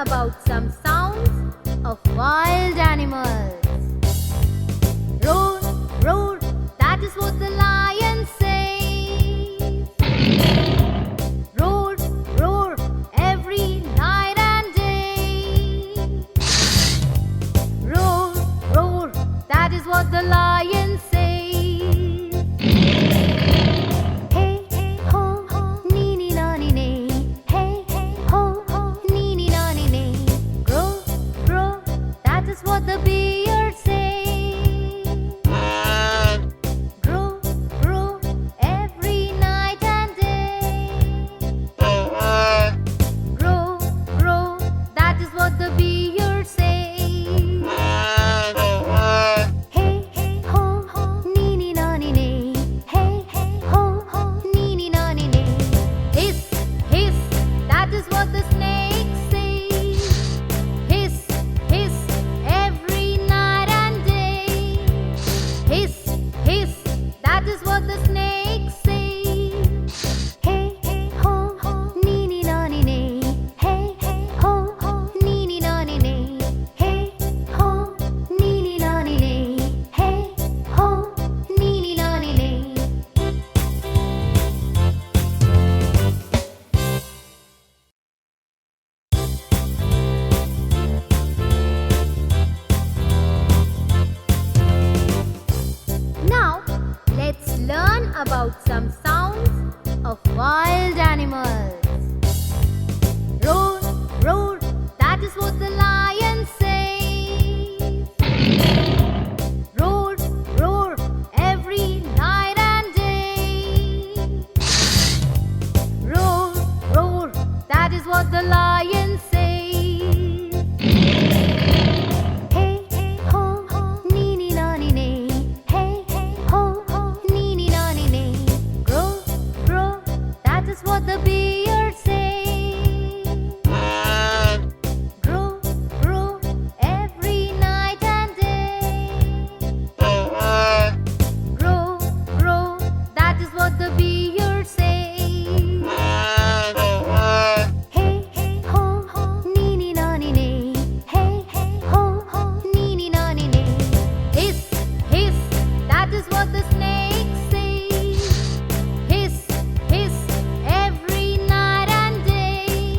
about some sounds of wild animals. Roar, roar, that is what the lion says. Roar, roar, every night and day. Roar, roar, that is what the lion says. What the bear says. Grow, grow, every night and day. Grow, grow, that is what the bear says. Hey, hey, ho, ho, neeny, nonny, nay. Hey, hey, ho, ho, neeny, nonny, nay. Hiss, hiss, that is what the snake says. Hiss, hiss, every night and day. Hiss, hiss, that is what the snake says. Hey, hey, ho, ho, neeny, nonny, nay. Hey, hey, ho, ho, neeny, nonny, nay. Hey, ho, neeny, nonny, nay. Hey, ho, neeny, nonny, nay. Now, let's learn about some sounds of wild animals. Roar, roar, that is what the lion says. Roar, roar, every night and day. Roar, roar, that is what the lion says. Hey, hey, ho, ho, neeny, nonny, nay. Hey, hey, ho, ho, neeny, nonny, nay. Grow, grow, that is what the bear says. Grow, grow, every night and day. Grow, grow, that is what the bear says. Hey, hey, ho, ho, neeny, nonny, nay. Hey, hey, ho, ho, neeny, nonny, nay. Hiss, hiss, that is what the snake says. Hiss, hiss, every night and day.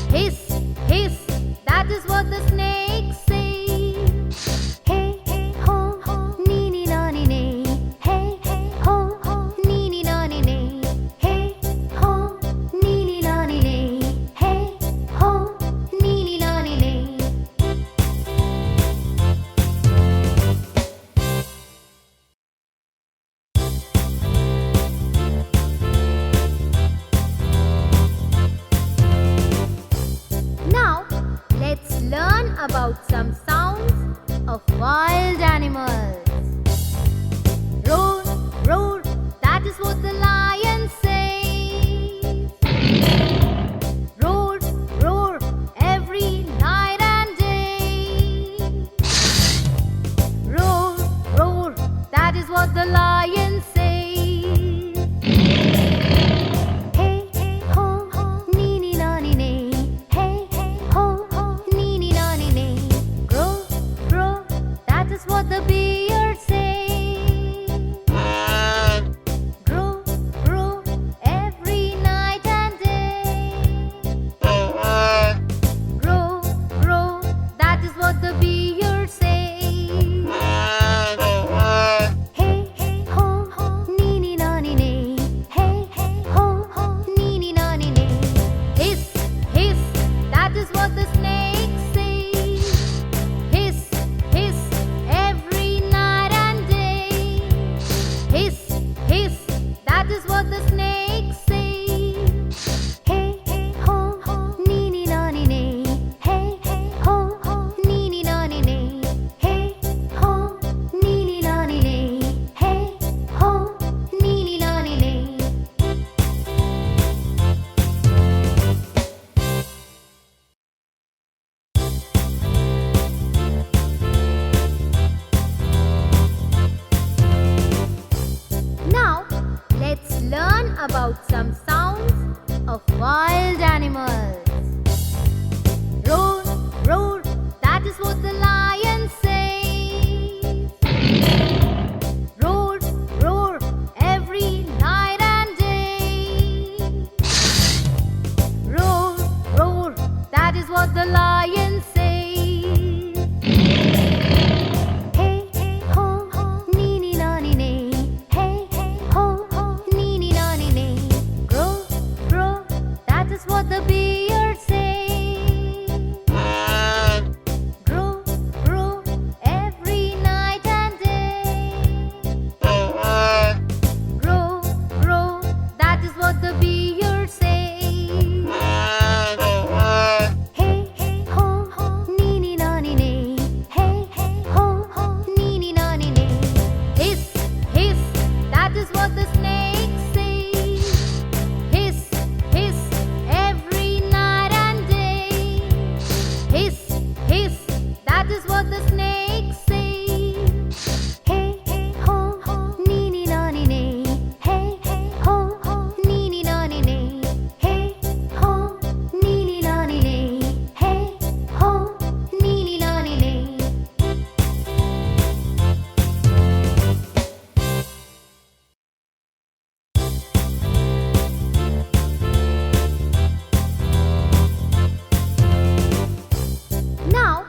Hiss, hiss, that is what the snake says. Hey, hey, ho, ho, neeny, nonny, nay. Hey, hey, ho, ho, neeny, nonny, nay. Hey, ho, neeny, nonny, nay. Hey, ho, neeny, nonny, nay. Now, let's learn about some sounds of wild animals. Roar, roar, that is what the lion says. Roar, roar, every night and day. Roar, roar, that is what the lion says. Hey, hey, ho, ho, neeny, nonny, nay. Hey, hey, ho, ho, neeny, nonny, nay. Grow, grow, that is what the bear says. Grow, grow, every night and day. Grow, grow, that is what the bear says. Hey, hey, ho, ho, neeny, nonny, nay. Hey, hey, ho, ho, neeny, nonny, nay. Hiss, hiss, that is what the snake says. Hiss, hiss, every night and day. Hiss, hiss, that is what the snake says. Hey, hey, ho, ho, neeny, nonny, nay. Hey, hey, ho, ho, neeny, nonny, nay. Hey, ho, neeny, nonny, nay. Hey, ho, neeny, nonny, nay. Now, let's learn about some sounds of wild animals. Roar, is what the lion says. Roar, roar, every night and day. Roar, roar, that is what the lion says. Hey, hey, ho, ho, neeny, nonny, nay. Hey, hey, ho, ho, neeny, nonny, nay. Grow, grow, that is what the beard says. Grow, grow, every night and day. Grow, grow, that is what the beard says. Hey, hey, ho, ho, neeny, nonny, nay. Hey, hey, ho, ho, neeny, nonny, nay. Hiss, hiss, that is what the snake says. Hiss, hiss, every night and day. Hiss, hiss, that is what the snake says. Hey, hey, ho, ho, neeny, nonny, nay. Hey, hey, ho, ho, neeny, nonny, nay. Hey, ho, neeny, nonny, nay. Hey, ho, neeny, nonny, nay. Now,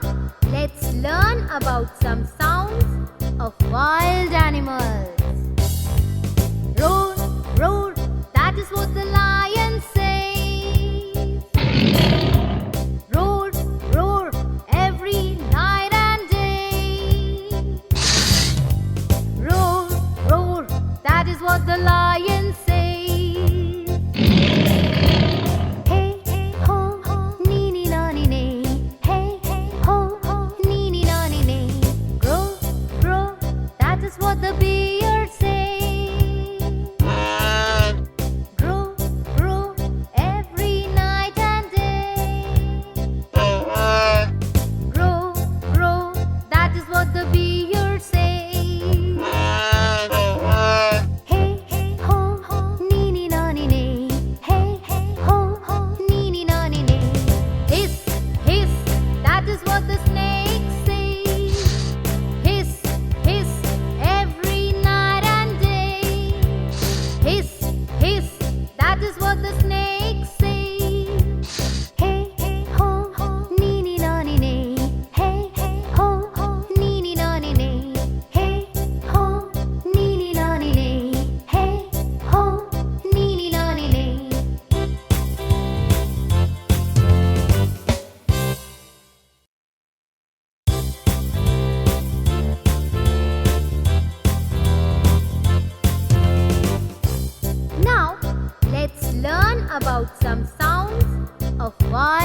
let's learn about some sounds of wild animals. Roar, roar, that is what the lion says. Roar, roar, every night and day. Roar, roar, that is what the lion says. Hey, hey, ho, ho, neeny, nonny, nay. Hey, hey, ho, ho, neeny, nonny, nay. Grow, grow, that is what the beard says. Grow, grow, every night and day. Grow, grow, that is what the beard says. Hey, hey, ho, ho, neeny, nonny, nay. Hey, hey, ho, ho, neeny, nonny, nay. Hiss, hiss, that is what the snake says. Hiss, hiss, every night and day. Hiss, hiss, that is what the snake says. Hey, hey, ho, ho, neeny, nonny, nay. Hey, hey, ho, ho, neeny, nonny, nay. Hey, ho, neeny, nonny, nay. Hey, ho, neeny, nonny, nay. Now, let's learn about some sounds of wild